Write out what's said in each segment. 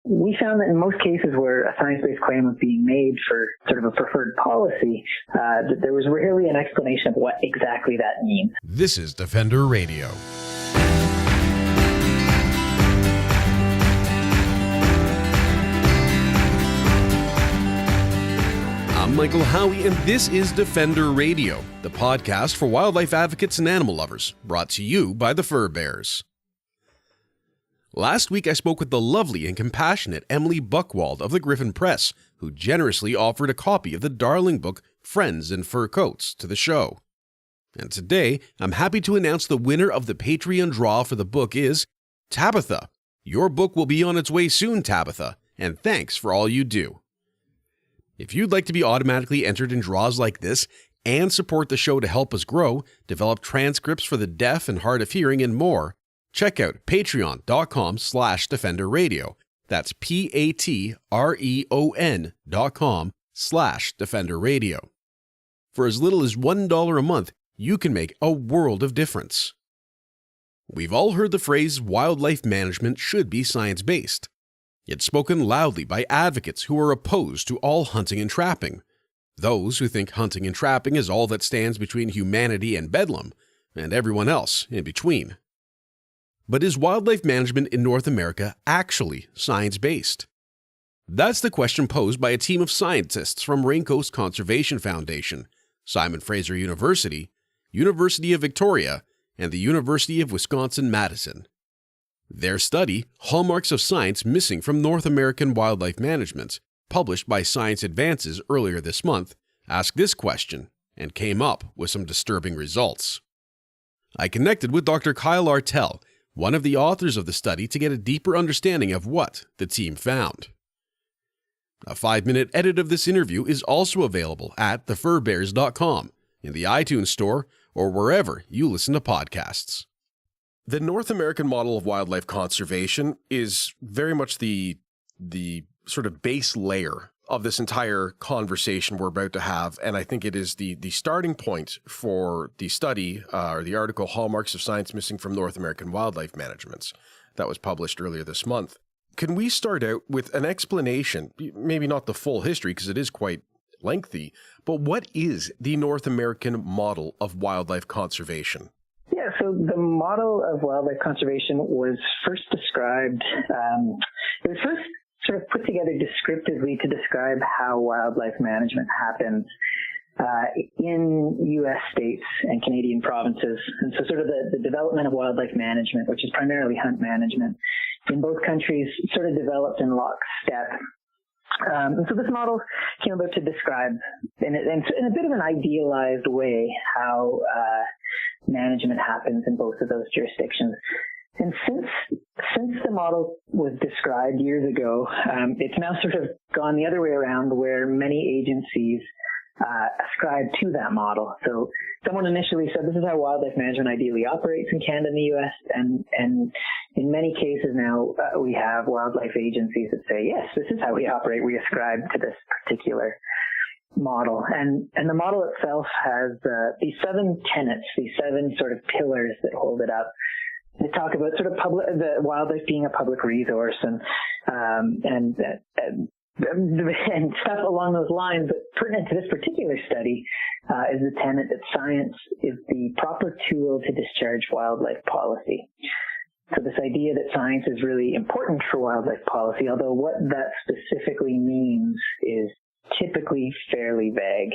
we found that in most cases where a science-based claim was being made for sort of a preferred policy, that there was rarely an explanation of what exactly that means. This is Defender Radio. I'm Michael Howie, and this is Defender Radio, the podcast for wildlife advocates and animal lovers, brought to you by the Fur Bears. Last week, I spoke with the lovely and compassionate Emily Buchwald of the Griffin Press, who generously offered a copy of the darling book Friends in Fur Coats to the show. And today, I'm happy to announce the winner of the Patreon draw for the book is Tabitha. Your book will be on its way soon, Tabitha, and thanks for all you do. If you'd like to be automatically entered in draws like this and support the show to help us grow, develop transcripts for the deaf and hard of hearing, and more, check out patreon.com/defenderradio. That's patreon.com/defenderradio. For as little as $1 a month, you can make a world of difference. We've all heard the phrase wildlife management should be science-based. It's spoken loudly by advocates who are opposed to all hunting and trapping, those who think hunting and trapping is all that stands between humanity and bedlam, and everyone else in between. But is wildlife management in North America actually science-based? That's the question posed by a team of scientists from Raincoast Conservation Foundation, Simon Fraser University, University of Victoria, and the University of Wisconsin-Madison. Their study, Hallmarks of Science Missing from North American Wildlife Management, published by Science Advances earlier this month, asked this question and came up with some disturbing results. I connected with Dr. Kyle Artelle, one of the authors of the study, to get a deeper understanding of what the team found. A 5-minute edit of this interview is also available at thefurbears.com, in the iTunes Store, or wherever you listen to podcasts. The North American model of wildlife conservation is very much the sort of base layer of this entire conversation we're about to have, and I think it is the starting point for the study, or the article, Hallmarks of Science Missing from North American Wildlife Management, that was published earlier this month. Can we start out with an explanation, maybe not the full history because it is quite lengthy, but what is the North American model of wildlife conservation? Yeah, so the model of wildlife conservation was first described, it was first sort of put together descriptively to describe how wildlife management happens in U.S. states and Canadian provinces. And so sort of the development of wildlife management, which is primarily hunt management, in both countries sort of developed in lockstep. And so this model came about to describe, in a bit of an idealized way, how management happens in both of those jurisdictions. And since the model was described years ago, it's now sort of gone the other way around, where many agencies ascribe to that model. So someone initially said, this is how wildlife management ideally operates in Canada and the U.S., and in many cases now we have wildlife agencies that say, yes, this is how we operate. We ascribe to this particular model. And the model itself has these 7 tenets, these 7 sort of pillars that hold it up. They talk about sort of the wildlife being a public resource and stuff along those lines. But pertinent to this particular study is the tenet that science is the proper tool to discharge wildlife policy. So this idea that science is really important for wildlife policy, although what that specifically means is typically fairly vague.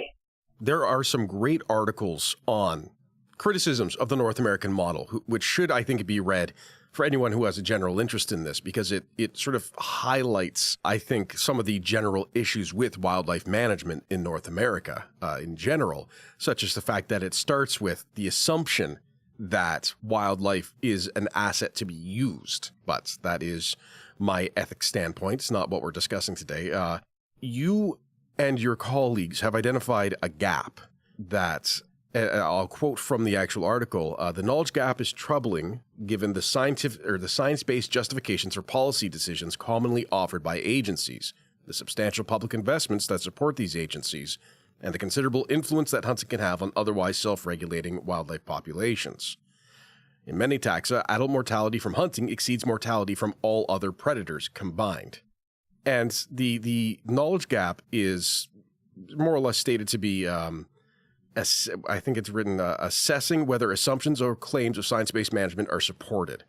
There are some great articles on criticisms of the North American model, which should, I think, be read for anyone who has a general interest in this, because it sort of highlights, I think, some of the general issues with wildlife management in North America in general, such as the fact that it starts with the assumption that wildlife is an asset to be used. But that is my ethics standpoint. It's not what we're discussing today. You and your colleagues have identified a gap that, I'll quote from the actual article, the knowledge gap is troubling given the science-based justifications for policy decisions commonly offered by agencies, the substantial public investments that support these agencies, and the considerable influence that hunting can have on otherwise self-regulating wildlife populations. In many taxa, adult mortality from hunting exceeds mortality from all other predators combined. And the knowledge gap is more or less stated to be, I think it's written, assessing whether assumptions or claims of science-based management are supported.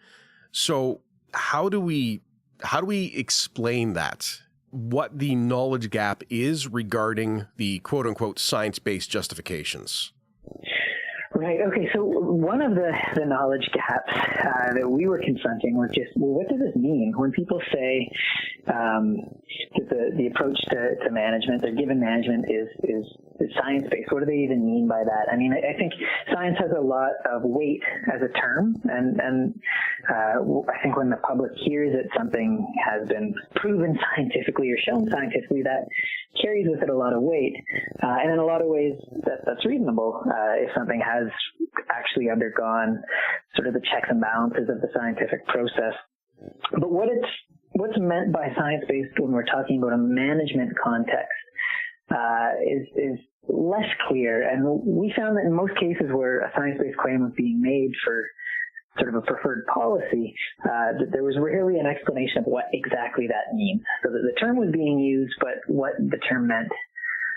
So how do we explain that? What the knowledge gap is regarding the quote-unquote science-based justifications? Right. Okay. So one of the knowledge gaps that we were confronting was just, well, what does this mean when people say that the approach to management, their given management is science-based? What do they even mean by that? I mean, I think science has a lot of weight as a term, and I think when the public hears that something has been proven scientifically or shown scientifically, that carries with it a lot of weight, and in a lot of ways that's reasonable if something has actually undergone sort of the checks and balances of the scientific process. But what's meant by science-based when we're talking about a management context is less clear, and we found that in most cases where a science-based claim was being made for sort of a preferred policy, that there was rarely an explanation of what exactly that means. So that the term was being used, but what the term meant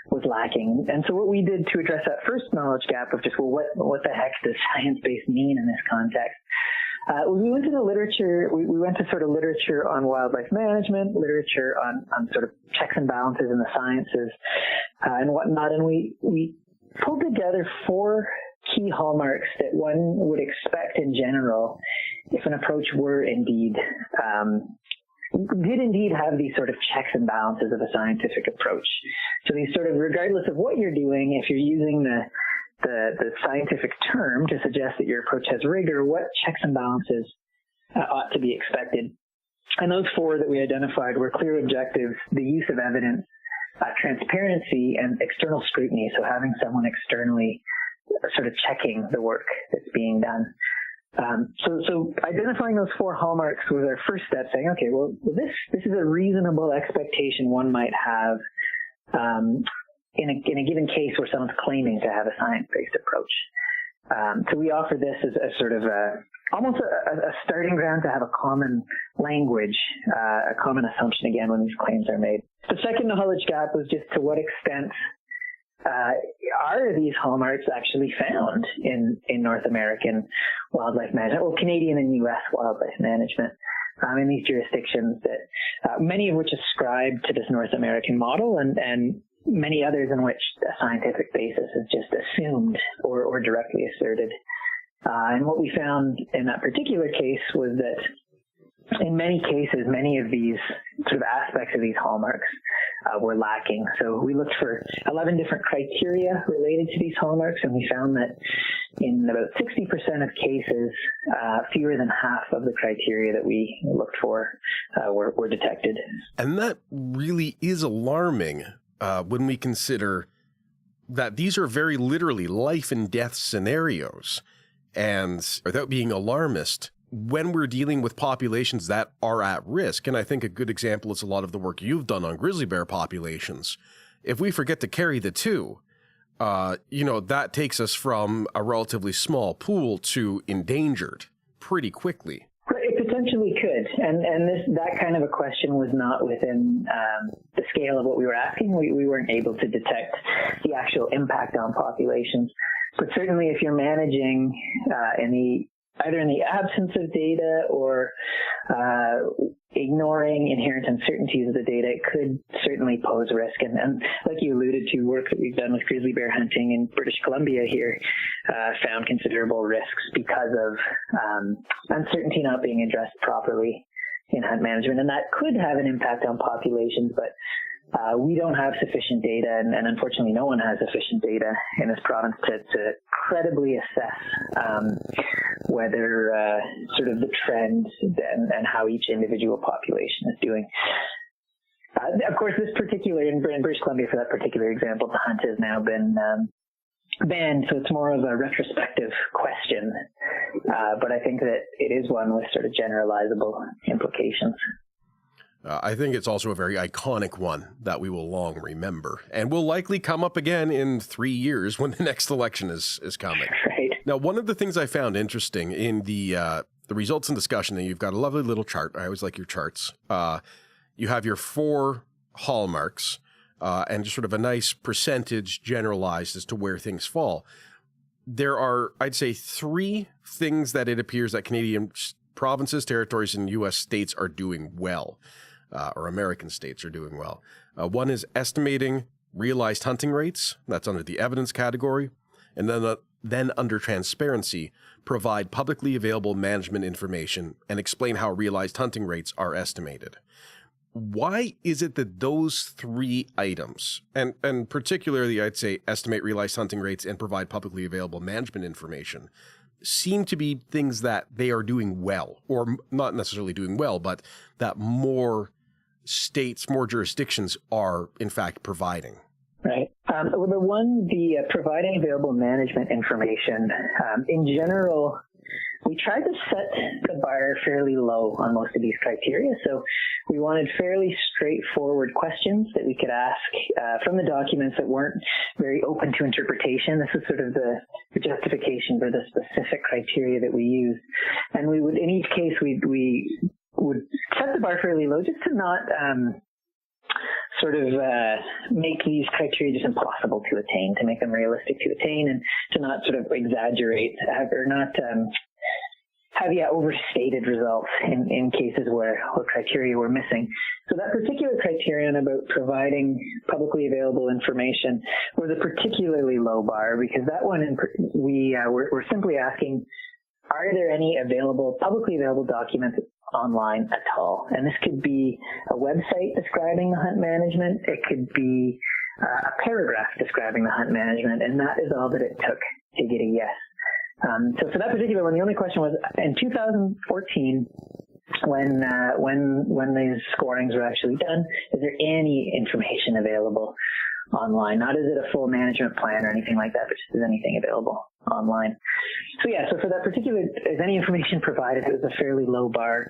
was lacking. And so what we did to address that first knowledge gap of just, well, what the heck does science-based mean in this context? We went to the literature, we went to sort of literature on wildlife management, literature on sort of checks and balances in the sciences, and whatnot, and we pulled together 4 key hallmarks that one would expect in general if an approach were indeed did indeed have these sort of checks and balances of a scientific approach. So these sort of, regardless of what you're doing, if you're using the scientific term to suggest that your approach has rigor, what checks and balances ought to be expected. And those 4 that we identified were clear objectives, the use of evidence, transparency, and external scrutiny. So having someone externally sort of checking the work that's being done. So identifying those 4 hallmarks was our first step, saying, okay, well, this is a reasonable expectation one might have in a given case where someone's claiming to have a science-based approach. So we offer this as a sort of almost a starting ground to have a common language, a common assumption again when these claims are made. The second knowledge gap was just to what extent are these hallmarks actually found in North American wildlife management, or Canadian and U.S. wildlife management, in these jurisdictions that many of which ascribe to this North American model, and many others in which a scientific basis is just assumed or directly asserted. And what we found in that particular case was that in many cases, many of these sort of aspects of these hallmarks were lacking. So we looked for 11 different criteria related to these hallmarks, and we found that in about 60% of cases, fewer than half of the criteria that we looked for were detected. And that really is alarming when we consider that these are very literally life and death scenarios. And without being alarmist, when we're dealing with populations that are at risk, and I think a good example is a lot of the work you've done on grizzly bear populations, if we forget to carry the 2, that takes us from a relatively small pool to endangered pretty quickly. It potentially could, and that kind of a question was not within the scale of what we were asking. We weren't able to detect the actual impact on populations, but certainly if you're managing either in the absence of data or ignoring inherent uncertainties of the data, it could certainly pose risk. And like you alluded to, work that we've done with grizzly bear hunting in British Columbia here found considerable risks because of uncertainty not being addressed properly in hunt management. And that could have an impact on populations, but we don't have sufficient data, and unfortunately no one has sufficient data in this province to credibly assess whether sort of the trend and how each individual population is doing. Of course, this particular, in British Columbia for that particular example, the hunt has now been banned, so it's more of a retrospective question, but I think that it is one with sort of generalizable implications. I think it's also a very iconic one that we will long remember, and will likely come up again in 3 years when the next election is coming. Right. Now, one of the things I found interesting in the results and discussion, and you've got a lovely little chart. I always like your charts. you have your 4 hallmarks, and just sort of a nice percentage generalized as to where things fall. There are, I'd say, 3 things that it appears that Canadian provinces, territories, and U.S. states are doing well, or American states are doing well. One is estimating realized hunting rates. That's under the evidence category. And then under transparency, provide publicly available management information and explain how realized hunting rates are estimated. Why is it that those 3 items, and particularly I'd say estimate realized hunting rates and provide publicly available management information, seem to be things that they are doing well, or not necessarily doing well, but that more states, more jurisdictions are in fact providing? Right. Well, the providing available management information, in general, we tried to set the bar fairly low on most of these criteria. So we wanted fairly straightforward questions that we could ask from the documents that weren't very open to interpretation. This is sort of the justification for the specific criteria that we used. And we would, in each case, we would set the bar fairly low just to not make these criteria just impossible to attain, to make them realistic to attain, and to not sort of exaggerate or not have overstated results in cases where criteria were missing. So that particular criterion about providing publicly available information was a particularly low bar, because that one we're simply asking, are there any publicly available documents online at all? And this could be a website describing the hunt management. It could be a paragraph describing the hunt management, and that is all that it took to get a yes. So for that particular one, the only question was, in 2014, when these scorings were actually done, is there any information available online? Not is it a full management plan or anything like that, but just is anything available online? So for that particular, is any information provided, it was a fairly low bar.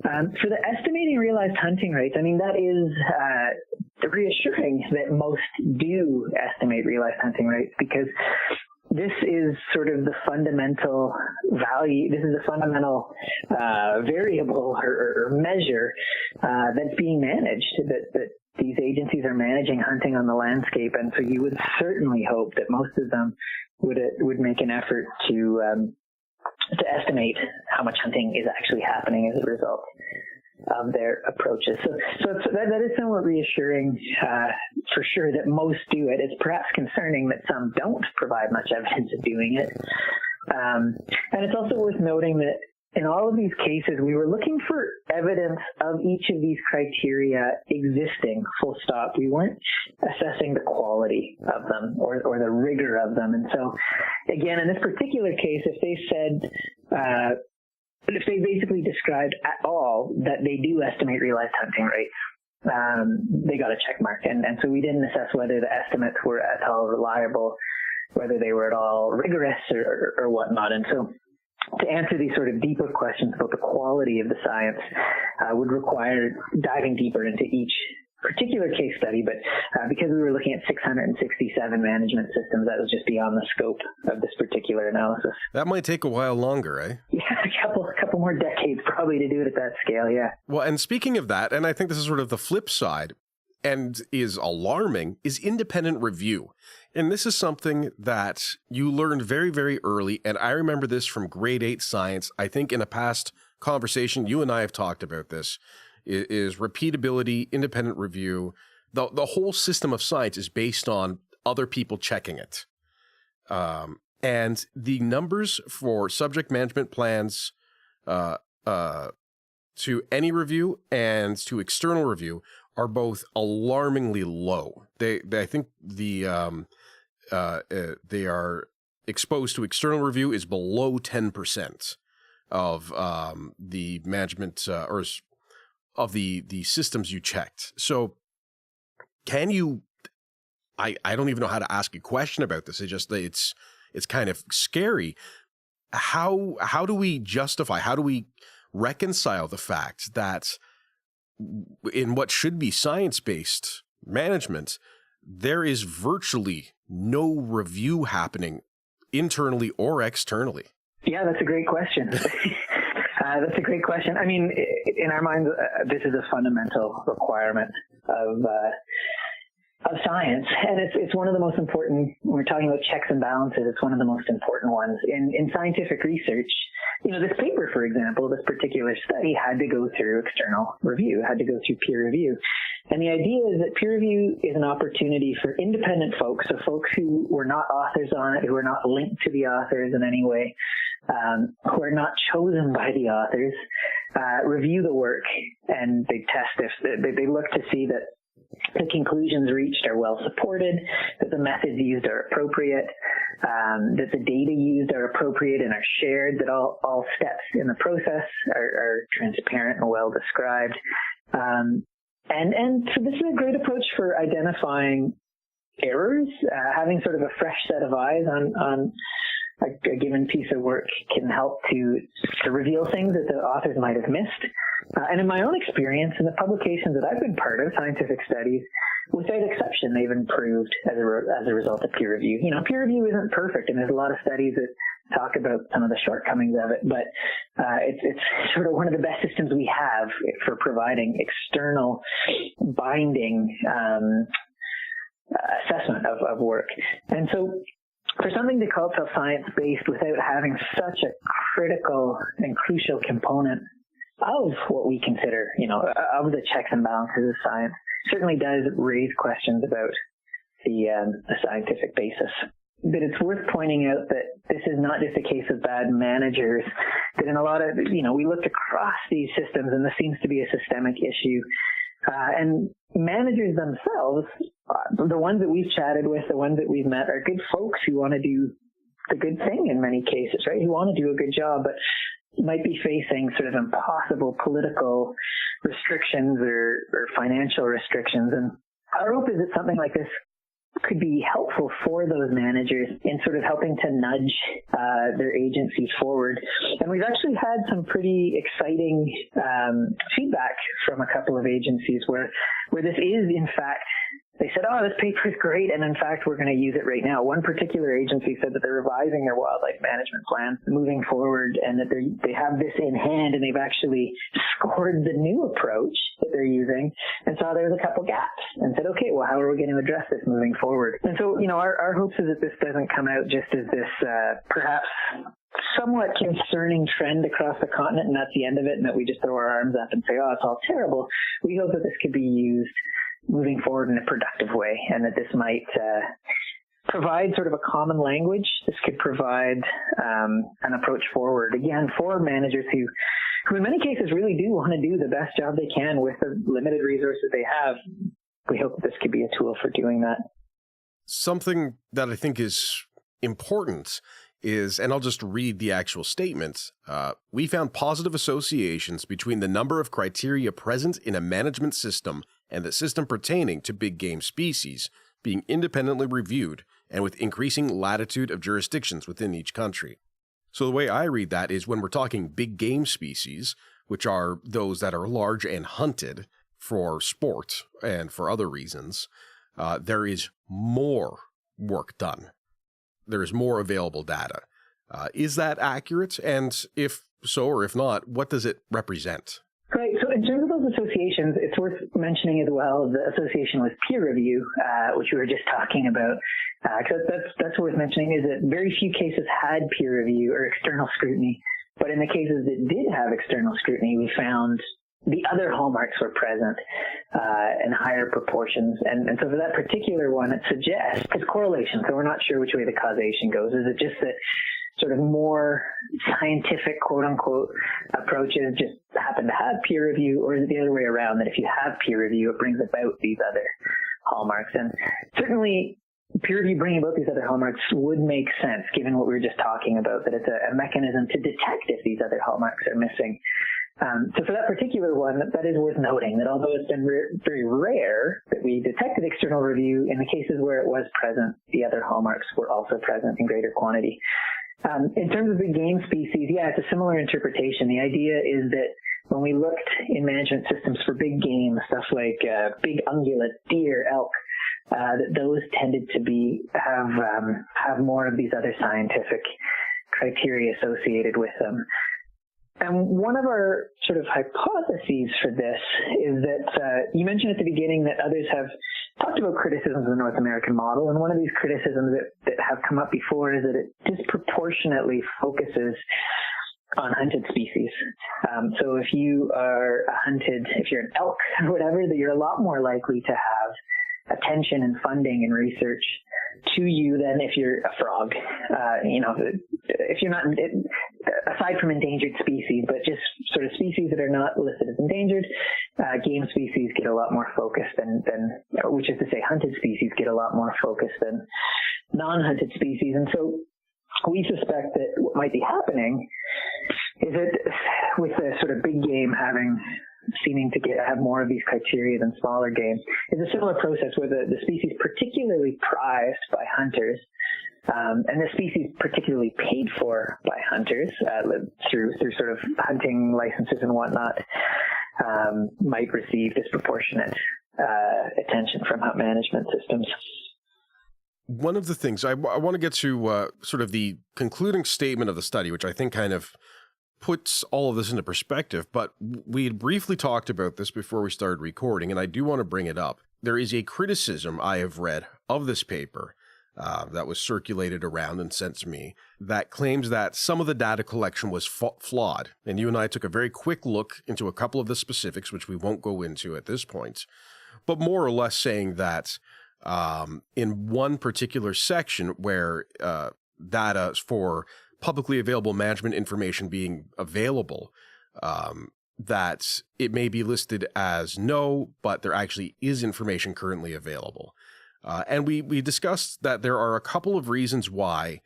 For the estimating realized hunting rates, I mean, that is reassuring that most do estimate realized hunting rates, because this is sort of the fundamental value. This is the fundamental variable or measure that's being managed, that these agencies are managing hunting on the landscape. And so you would certainly hope that most of them would make an effort to estimate how much hunting is actually happening as a result of their approaches. So that is somewhat reassuring for sure that most do it. It's perhaps concerning that some don't provide much evidence of doing it. And it's also worth noting that in all of these cases, we were looking for evidence of each of these criteria existing, full stop. We weren't assessing the quality of them or the rigor of them. And so, again, in this particular case, if they said, if they basically described at all that they do estimate realized hunting rates, they got a check mark. And so we didn't assess whether the estimates were at all reliable, whether they were at all rigorous or whatnot. And so to answer these sort of deeper questions about the quality of the science would require diving deeper into each particular case study, but because we were looking at 667 management systems, that was just beyond the scope of this particular analysis. That might take a while longer, eh? Yeah, a couple more decades probably to do it at that scale, yeah. Well, and speaking of that, and I think this is sort of the flip side, and is alarming, is independent review. And this is something that you learned very, very early, and I remember this from grade 8 science. I think in a past conversation, you and I have talked about this, is repeatability, independent review. The whole system of science is based on other people checking it. And the numbers for subject management plans to any review and to external review are both alarmingly low. I think they are exposed to external review is below 10% of the management or of the systems you checked. So can you, I don't even know how to ask a question about this. It's kind of scary. How do we justify, how do we reconcile the fact that in what should be science-based management, there is virtually no review happening internally or externally? Yeah, that's a great question. That's a great question. I mean, in our minds, this is a fundamental requirement of science, and it's one of the most important. When we're talking about checks and balances, it's one of the most important ones in scientific research. This paper, for example, this particular study had to go through external review, had to go through peer review. And the idea is that peer review is an opportunity for independent folks, so folks who were not authors on it, who are not linked to the authors in any way, who are not chosen by the authors, review the work, and they test if they look to see that the conclusions reached are well supported, that the methods used are appropriate, that the data used are appropriate and are shared, that all steps in the process are transparent and well described. And so this is a great approach for identifying errors, having sort of a fresh set of eyes on a given piece of work can help to reveal things that the authors might have missed. And in my own experience, in the publications that I've been part of, scientific studies, without exception, they've improved as a result of peer review. Peer review isn't perfect, and there's a lot of studies that talk about some of the shortcomings of it, but it's sort of one of the best systems we have for providing external binding assessment of work. And so for something to call itself science-based without having such a critical and crucial component of what we consider, of the checks and balances of science, certainly does raise questions about the scientific basis. But it's worth pointing out that this is not just a case of bad managers, that in a lot of, we looked across these systems and this seems to be a systemic issue. And managers themselves, the ones that we've chatted with, the ones that we've met, are good folks who want to do the good thing in many cases, right? Who want to do a good job, but might be facing sort of impossible political restrictions or financial restrictions. And our hope is that something like this could be helpful for those managers in sort of helping to nudge their agencies forward. And we've actually had some pretty exciting feedback from a couple of agencies where this is, in fact, they said, oh, this paper is great, and in fact, we're going to use it right now. One particular agency said that they're revising their wildlife management plan moving forward, and that they have this in hand, and they've actually scored the new approach that they're using, and saw there was a couple gaps, and said, okay, well, how are we going to address this moving forward? And so, our hopes is that this doesn't come out just as this perhaps somewhat concerning trend across the continent, and that's the end of it, and that we just throw our arms up and say, oh, it's all terrible. We hope that this could be used moving forward in a productive way, and that this might provide sort of a common language. This could provide an approach forward, again, for managers who in many cases really do want to do the best job they can with the limited resources they have. We hope that this could be a tool for doing that. Something that I think is important is, and I'll just read the actual statement, we found positive associations between the number of criteria present in a management system and the system pertaining to big game species being independently reviewed and with increasing latitude of jurisdictions within each country. So the way I read that is when we're talking big game species, which are those that are large and hunted for sport and for other reasons, there is more work done. There is more available data. Is that accurate? And if so, or if not, what does it represent? Right. So in terms of those associations, it's worth mentioning as well the association with peer review, which we were just talking about. Because that's worth mentioning is that very few cases had peer review or external scrutiny. But in the cases that did have external scrutiny, we found the other hallmarks were present in higher proportions. And so for that particular one, it suggests it's correlation. So we're not sure which way the causation goes. Is it just that sort of more scientific, quote unquote, approaches just happen to have peer review, or is it the other way around, that if you have peer review, it brings about these other hallmarks? And certainly peer review bringing about these other hallmarks would make sense, given what we were just talking about, that it's a mechanism to detect if these other hallmarks are missing. So for that particular one, that is worth noting that although it's been very rare that we detected external review, in the cases where it was present, the other hallmarks were also present in greater quantity. In terms of the game species, yeah, it's a similar interpretation. The idea is that when we looked in management systems for big game, stuff like big ungulate, deer, elk, that those tended to have more of these other scientific criteria associated with them. And one of our sort of hypotheses for this is that you mentioned at the beginning that others have talked about criticisms of the North American model, and one of these criticisms that have come up before is that it disproportionately focuses on hunted species. So if you are if you're an elk or whatever, that you're a lot more likely to have attention and funding and research to you than if you're a frog. If you're not, aside from endangered species, but just sort of species that are not listed as endangered, game species get a lot more focus than, which is to say hunted species get a lot more focus than non-hunted species. And so we suspect that what might be happening is that with the sort of big game seeming to have more of these criteria than smaller game, is a similar process where the species particularly prized by hunters, and the species particularly paid for by hunters through sort of hunting licenses and whatnot, might receive disproportionate attention from hunt management systems. One of the things I want to get to sort of the concluding statement of the study, which I think kind of puts all of this into perspective, but we had briefly talked about this before we started recording, and I do want to bring it up. There is a criticism I have read of this paper that was circulated around and sent to me that claims that some of the data collection was flawed. And you and I took a very quick look into a couple of the specifics, which we won't go into at this point, but more or less saying that in one particular section where data for publicly available management information being available, that it may be listed as no, but there actually is information currently available. And we discussed that there are a couple of reasons why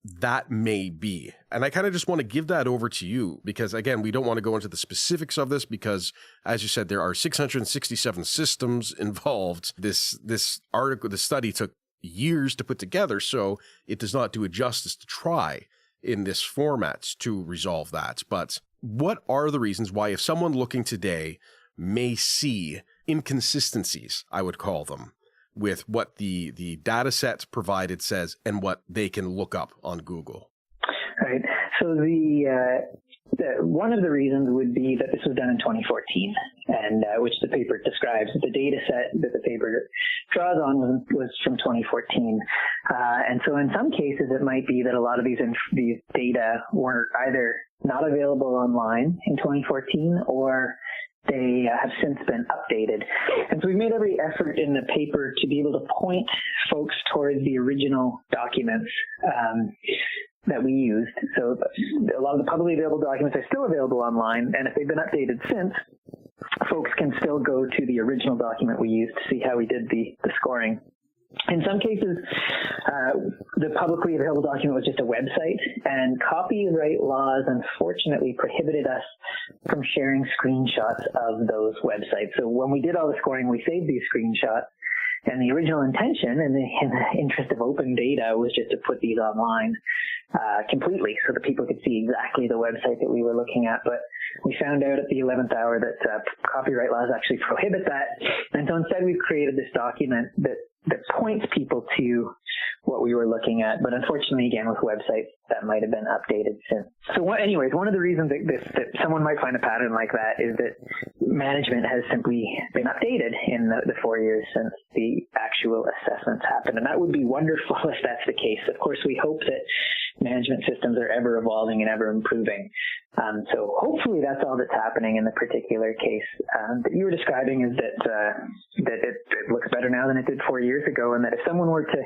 that may be. And I kind of just want to give that over to you because, again, we don't want to go into the specifics of this because, as you said, there are 667 systems involved. This article, the study took years to put together, so it does not do it justice to try in this format to resolve that. But what are the reasons why, if someone looking today may see inconsistencies, I would call them, with what the data set provided says and what they can look up on Google? Right. So one of the reasons would be that this was done in 2014, and which the paper describes. The data set that the paper draws on was from 2014, and so in some cases it might be that a lot of these data were either not available online in 2014 or they have since been updated. And so we've made every effort in the paper to be able to point folks towards the original documents that we used. So a lot of the publicly available documents are still available online, and if they've been updated since, folks can still go to the original document we used to see how we did the scoring. In some cases, the publicly available document was just a website, and copyright laws unfortunately prohibited us from sharing screenshots of those websites. So when we did all the scoring, we saved these screenshots, and the original intention in the interest of open data was just to put these online completely so that people could see exactly the website that we were looking at. But we found out at the 11th hour that copyright laws actually prohibit that. And so instead we've created this document that points people to what we were looking at. But unfortunately, again, with websites, that might have been updated since. So anyways, one of the reasons that someone might find a pattern like that is that management has simply been updated in the 4 years since the actual assessments happened. And that would be wonderful if that's the case. Of course, we hope that management systems are ever evolving and ever improving. So hopefully that's all that's happening in the particular case that you were describing, is that it looks better now than it did 4 years ago, and that if someone were to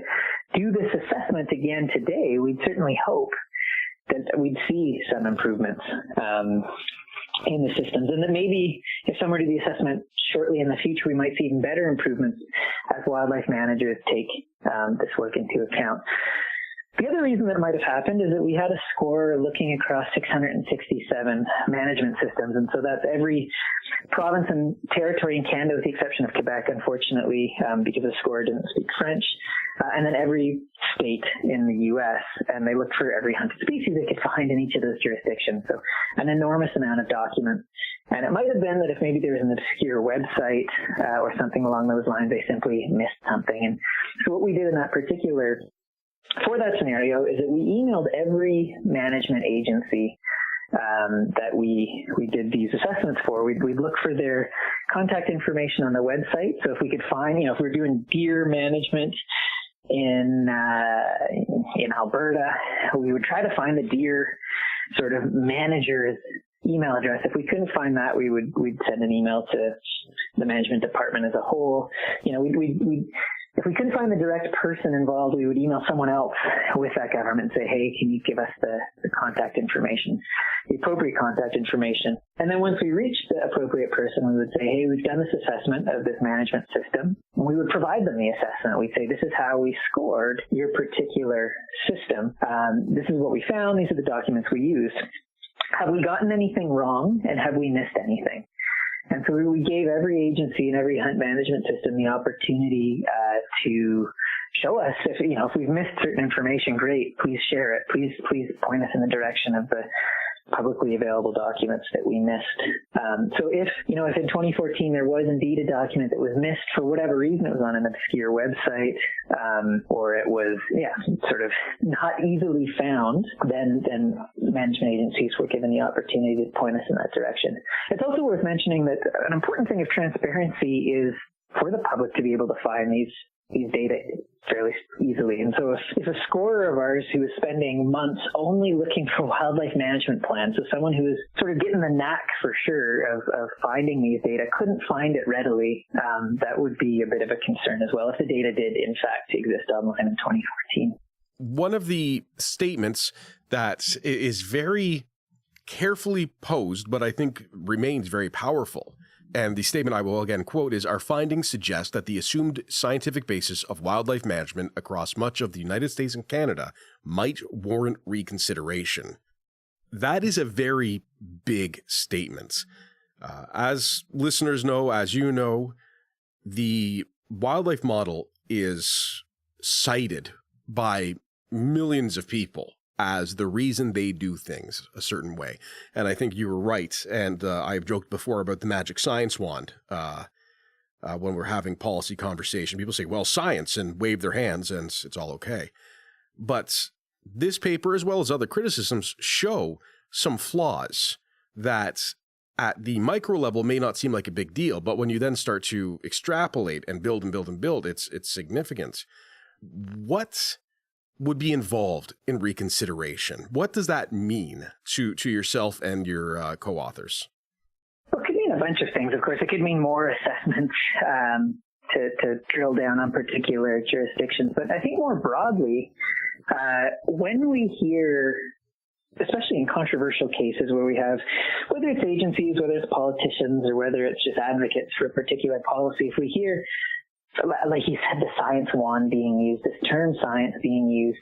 do this assessment again today, we'd certainly hope that we'd see some improvements in the systems, and that maybe if someone were to do the assessment shortly in the future, we might see even better improvements as wildlife managers take this work into account. The other reason that might have happened is that we had a score looking across 667 management systems, and so that's every province and territory in Canada with the exception of Quebec, unfortunately, because the score didn't speak French, and then every state in the U.S., and they looked for every hunted species they could find in each of those jurisdictions, so an enormous amount of documents. And it might have been that if maybe there was an obscure website or something along those lines, they simply missed something. And so what we did in that particular for that scenario is that we emailed every management agency that we did these assessments for, we'd look for their contact information on the website. So if we could find, if we're doing deer management in Alberta, we would try to find the deer sort of manager's email address. If we couldn't find that, we'd send an email to the management department as a whole. If we couldn't find the direct person involved, we would email someone else with that government and say, hey, can you give us the contact information, the appropriate contact information? And then once we reached the appropriate person, we would say, hey, we've done this assessment of this management system. And we would provide them the assessment. We'd say, this is how we scored your particular system. This is what we found. These are the documents we used. Have we gotten anything wrong, and have we missed anything? And so we gave every agency and every hunt management system the opportunity to show us if we've missed certain information. Great, please share it. Please point us in the direction of the publicly available documents that we missed. So if in 2014 there was indeed a document that was missed for whatever reason, it was on an obscure website, or it was sort of not easily found, then management agencies were given the opportunity to point us in that direction. It's also worth mentioning that an important thing of transparency is for the public to be able to find these data fairly easily. And so if a scorer of ours who is spending months only looking for wildlife management plans, so someone who is sort of getting the knack for sure of finding these data, couldn't find it readily, that would be a bit of a concern as well if the data did in fact exist online in 2014. One of the statements that is very carefully posed, but I think remains very powerful, and the statement I will again quote is, our findings suggest that the assumed scientific basis of wildlife management across much of the United States and Canada might warrant reconsideration. That is a very big statement. As listeners know, as you know, the wildlife model is cited by millions of people as the reason they do things a certain way. And I think you were right. And I've joked before about the magic science wand. When we're having policy conversation, people say, well, science, and wave their hands and it's all okay. But this paper, as well as other criticisms, show some flaws that at the micro level may not seem like a big deal. But when you then start to extrapolate and build and build and build, it's significant. What would be involved in reconsideration? What does that mean to yourself and your co-authors? Well, it could mean a bunch of things. Of course, it could mean more assessments to drill down on particular jurisdictions. But I think more broadly, when we hear, especially in controversial cases where we have, whether it's agencies, whether it's politicians, or whether it's just advocates for a particular policy, if we hear, like you said, the science wand being used, this term science being used,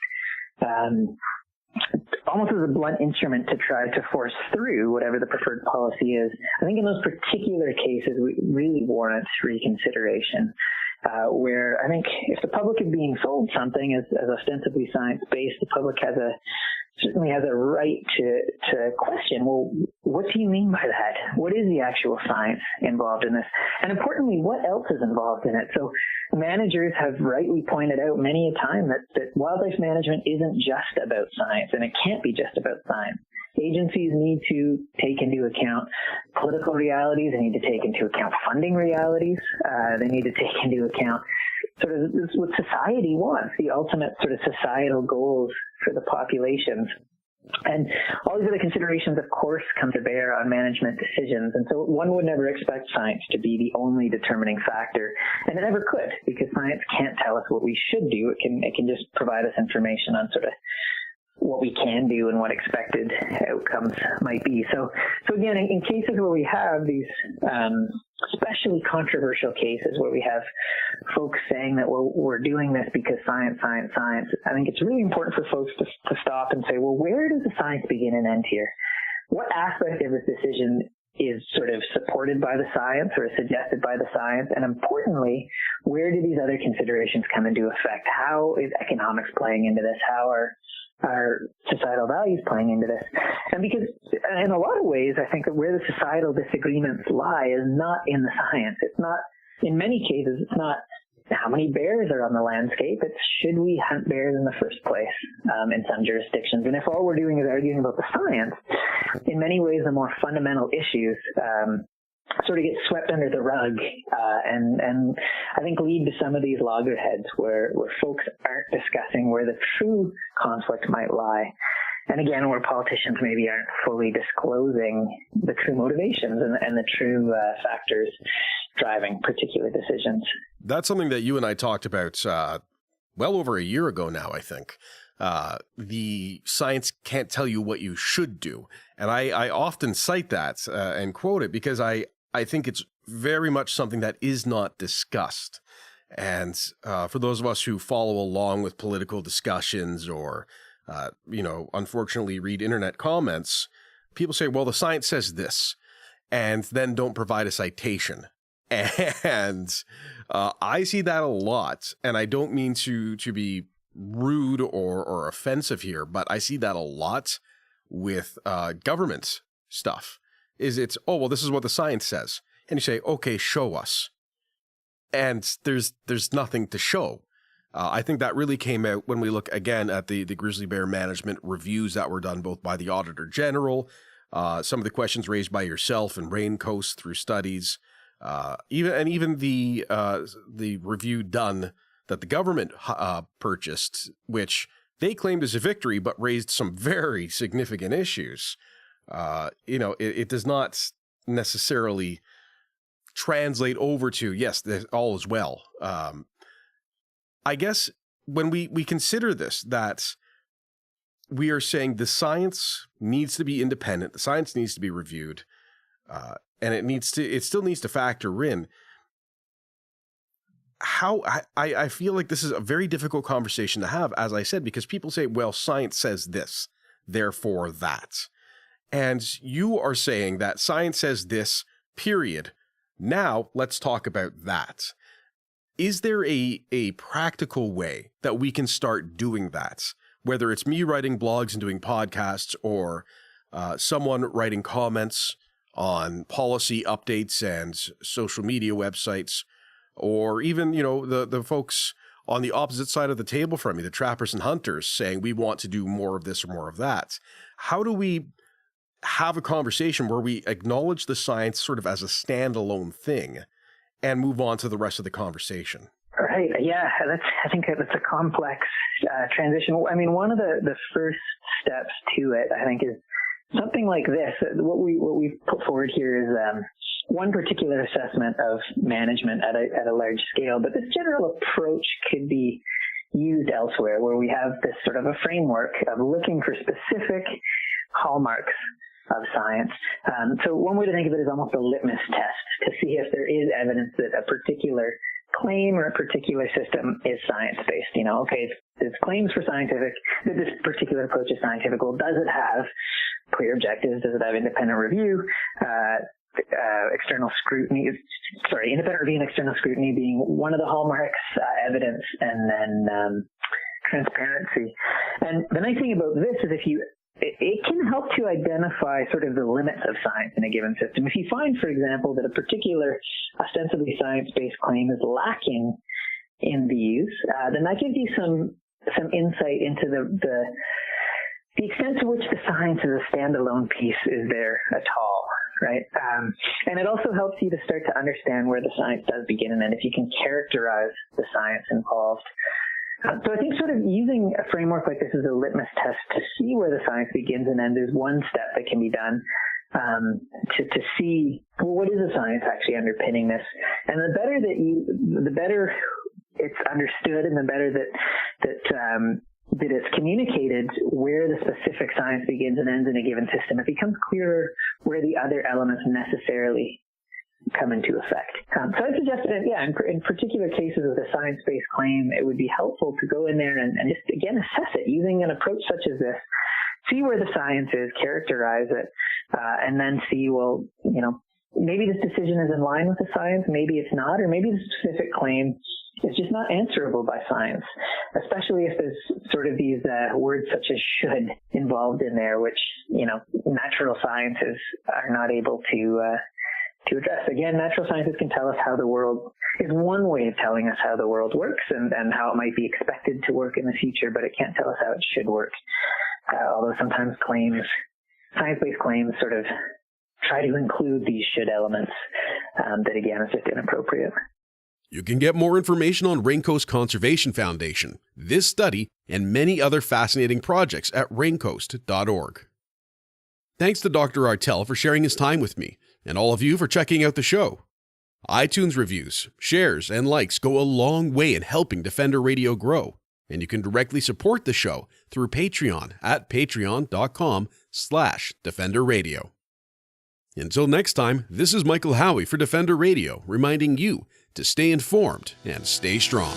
almost as a blunt instrument to try to force through whatever the preferred policy is, I think in those particular cases, we really warrant reconsideration. Where I think if the public is being sold something as ostensibly science-based, the public certainly has a right to question, well, what do you mean by that? What is the actual science involved in this? And importantly, what else is involved in it? So managers have rightly pointed out many a time that wildlife management isn't just about science, and it can't be just about science. Agencies need to take into account political realities. They need to take into account funding realities. They need to take into account sort of what society wants, the ultimate sort of societal goals for the populations. And all these other considerations, of course, come to bear on management decisions. And so one would never expect science to be the only determining factor. And it never could, because science can't tell us what we should do. It can just provide us information on sort of what we can do and what expected outcomes might be. So again, in cases where we have these especially controversial cases where we have folks saying that, well, we're doing this because science, I think it's really important for folks to stop and say, well, where does the science begin and end here? What aspect of this decision is sort of supported by the science or is suggested by the science? And importantly, where do these other considerations come into effect? How is economics playing into this? How are societal values playing into this? And because in a lot of ways, I think that where the societal disagreements lie is not in the science. It's not, in many cases, it's not how many bears are on the landscape. It's should we hunt bears in the first place in some jurisdictions. And if all we're doing is arguing about the science, in many ways the more fundamental issues sort of get swept under the rug and I think lead to some of these loggerheads where folks aren't discussing where the true conflict might lie. And again, where politicians maybe aren't fully disclosing the true motivations and the true factors driving particular decisions. That's something that you and I talked about well over a year ago now, I think. The science can't tell you what you should do. And I often cite that and quote it because I think it's very much something that is not discussed. And for those of us who follow along with political discussions or unfortunately read internet comments, people say, well, the science says this, and then don't provide a citation. And I see that a lot, and I don't mean to be rude or offensive here, but I see that a lot with government stuff. It's, oh, well, this is what the science says. And you say, okay, show us. And there's nothing to show. I think that really came out when we look again at the grizzly bear management reviews that were done both by the Auditor General, some of the questions raised by yourself and Raincoast through studies, even the review done that the government purchased, which they claimed as a victory, but raised some very significant issues. It does not necessarily translate over to, yes, all is well. I guess when we consider this, that we are saying the science needs to be independent, the science needs to be reviewed, and it still needs to factor in how I feel like this is a very difficult conversation to have, as I said, because people say, well, science says this, therefore that. And you are saying that science says this, period. Now let's talk about that. Is there a practical way that we can start doing that? Whether it's me writing blogs and doing podcasts or someone writing comments on policy updates and social media websites, or even, the folks on the opposite side of the table from me, the trappers and hunters, saying we want to do more of this or more of that. How do we have a conversation where we acknowledge the science sort of as a standalone thing and move on to the rest of the conversation? Right. Yeah, I think that's a complex transition. I mean, one of the first steps to it, I think, is something like this. What we've put forward here is one particular assessment of management at a large scale, but this general approach could be used elsewhere, where we have this sort of a framework of looking for specific hallmarks of science. So one way to think of it is almost a litmus test to see if there is evidence that a particular claim or a particular system is science-based. Okay, it's claims for scientific, that this particular approach is scientific. Well, does it have clear objectives? Does it have independent review? Independent review and external scrutiny being one of the hallmarks, evidence, and then transparency. And the nice thing about this is it can help to identify sort of the limits of science in a given system. If you find, for example, that a particular ostensibly science-based claim is lacking in these, then that gives you some insight into the extent to which the science as a standalone piece is there at all, right? And it also helps you to start to understand where the science does begin and end, if you can characterize the science involved. So I think sort of using a framework like this as a litmus test to see where the science begins and ends is one step that can be done to see, well, what is the science actually underpinning this? And the better it's understood and the better that it's communicated where the specific science begins and ends in a given system, it becomes clearer where the other elements necessarily come into effect. So I suggest that, in particular cases with a science-based claim, it would be helpful to go in there and just, again, assess it using an approach such as this, see where the science is, characterize it, and then see, well, maybe this decision is in line with the science, maybe it's not, or maybe the specific claim is just not answerable by science, especially if there's sort of these words such as should involved in there, which, natural sciences are not able to to address. Again, natural sciences can tell us how the world is one way of telling us how the world works and how it might be expected to work in the future, but it can't tell us how it should work. Although sometimes science-based claims sort of try to include these should elements that, again, is just inappropriate. You can get more information on Raincoast Conservation Foundation, this study, and many other fascinating projects at raincoast.org. Thanks to Dr. Artelle for sharing his time with me, and all of you for checking out the show. iTunes reviews, shares, and likes go a long way in helping Defender Radio grow, and you can directly support the show through Patreon at patreon.com/DefenderRadio. Until next time, this is Michael Howie for Defender Radio, reminding you to stay informed and stay strong.